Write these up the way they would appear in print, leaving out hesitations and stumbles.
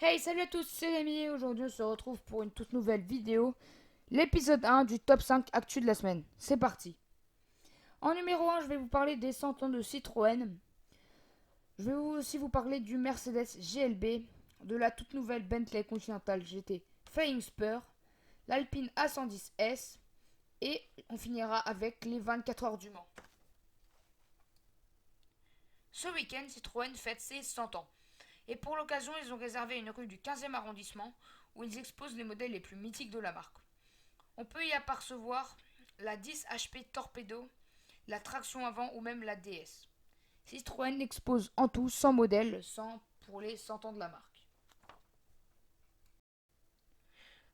Hey, salut à tous, c'est Rémi. Aujourd'hui, on se retrouve pour une toute nouvelle vidéo. L'épisode 1 du top 5 actu de la semaine. C'est parti. En numéro 1, je vais vous parler des 100 ans de Citroën. Je vais aussi vous parler du Mercedes GLB, de la toute nouvelle Bentley Continental GT Flying Spur, l'Alpine A110S et on finira avec les 24 heures du Mans. Ce week-end, Citroën fête ses 100 ans. Et pour l'occasion, ils ont réservé une rue du 15e arrondissement où ils exposent les modèles les plus mythiques de la marque. On peut y apercevoir la 10 HP Torpedo, la traction avant ou même la DS. Citroën expose en tout 100 modèles, 100 pour les 100 ans de la marque.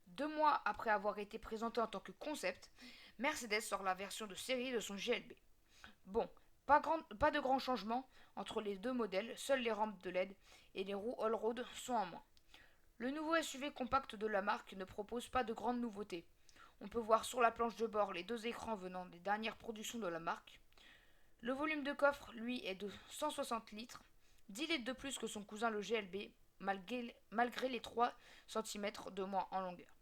2 mois après avoir été présenté en tant que concept, Mercedes sort la version de série de son GLB. Bon, pas de grands changements entre les deux modèles, seules les rampes de LED et les roues all-road sont en moins. Le nouveau SUV compact de la marque ne propose pas de grandes nouveautés. On peut voir sur la planche de bord les deux écrans venant des dernières productions de la marque. Le volume de coffre, lui, est de 160 litres, 10 litres de plus que son cousin le GLB, malgré les 3 cm de moins en longueur.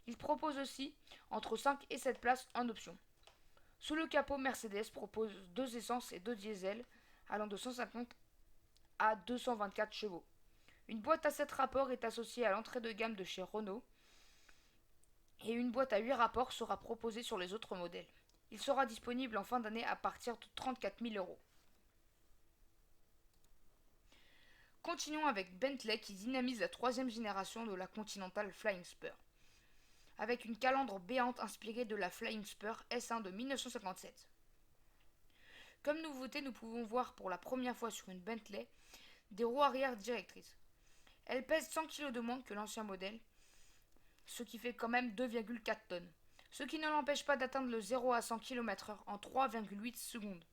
Il propose aussi entre 5 et 7 places en option. Sous le capot, Mercedes propose 2 essences et 2 diesels, allant de 150 à 224 chevaux. Une boîte à 7 rapports est associée à l'entrée de gamme de chez Renault, et une boîte à 8 rapports sera proposée sur les autres modèles. Il sera disponible en fin d'année à partir de 34 000 euros. Continuons avec Bentley qui dynamise la troisième génération de la Continental Flying Spur, avec une calandre béante inspirée de la Flying Spur S1 de 1957. Comme nouveauté, nous pouvons voir pour la première fois sur une Bentley des roues arrière directrices. Elle pèse 100 kg de moins que l'ancien modèle, ce qui fait quand même 2,4 tonnes, ce qui ne l'empêche pas d'atteindre le 0 à 100 km/h en 3,8 secondes,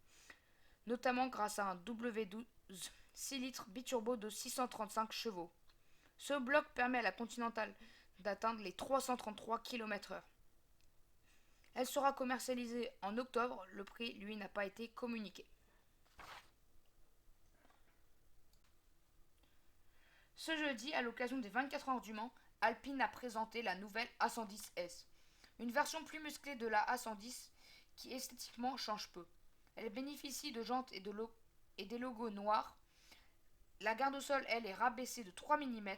notamment grâce à un W12 6 litres biturbo de 635 chevaux. Ce bloc permet à la Continental d'atteindre les 333 km/h. Elle sera commercialisée en octobre, le prix lui n'a pas été communiqué. Ce jeudi, à l'occasion des 24 heures du Mans, Alpine a présenté la nouvelle A110S, une version plus musclée de la A110 qui esthétiquement change peu. Elle bénéficie de jantes et des logos noirs. La garde au sol, elle, est rabaissée de 3 mm.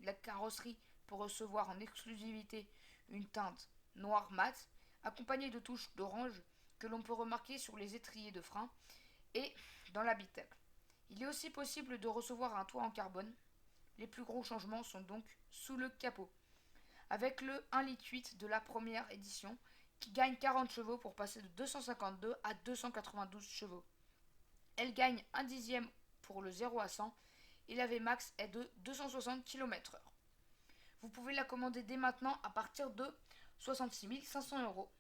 La carrosserie peut recevoir en exclusivité une teinte noire mat, accompagnée de touches d'orange que l'on peut remarquer sur les étriers de frein et dans l'habitacle. Il est aussi possible de recevoir un toit en carbone. Les plus gros changements sont donc sous le capot, avec le 1,8 litre de la première édition qui gagne 40 chevaux pour passer de 252 à 292 chevaux. Elle gagne un dixième pour le 0 à 100 et la Vmax est de 260 km/h. Vous pouvez la commander dès maintenant à partir de 66 500 euros.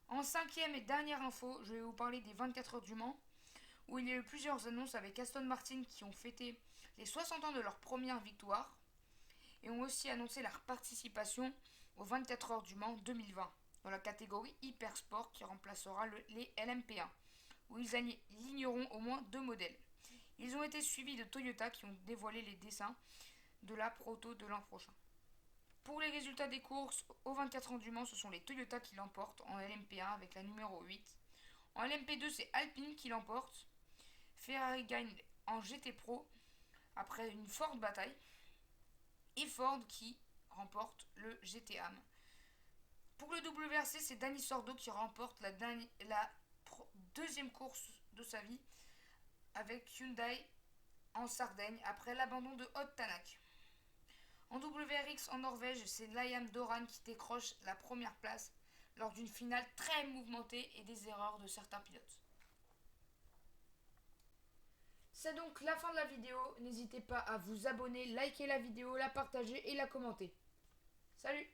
En cinquième et dernière info, je vais vous parler des 24 heures du Mans, où il y a eu plusieurs annonces avec Aston Martin qui ont fêté les 60 ans de leur première victoire et ont aussi annoncé leur participation aux 24 heures du Mans 2020 dans la catégorie Hypersport qui remplacera les LMP1, où ils aligneront au moins 2 modèles. Ils ont été suivis de Toyota qui ont dévoilé les dessins de la proto de l'an prochain. Pour les résultats des courses, aux 24 heures du Mans, ce sont les Toyota qui l'emportent en LMP1 avec la numéro 8. En LMP2, c'est Alpine qui l'emporte. Ferrari gagne en GT Pro après une forte bataille. Et Ford qui remporte le GT Am. Pour le WRC, c'est Dani Sordo qui remporte la deuxième course de sa vie avec Hyundai en Sardaigne après l'abandon de Odd Tanak. En WRX en Norvège, c'est Liam Doran qui décroche la première place lors d'une finale très mouvementée et des erreurs de certains pilotes. C'est donc la fin de la vidéo. N'hésitez pas à vous abonner, liker la vidéo, la partager et la commenter. Salut!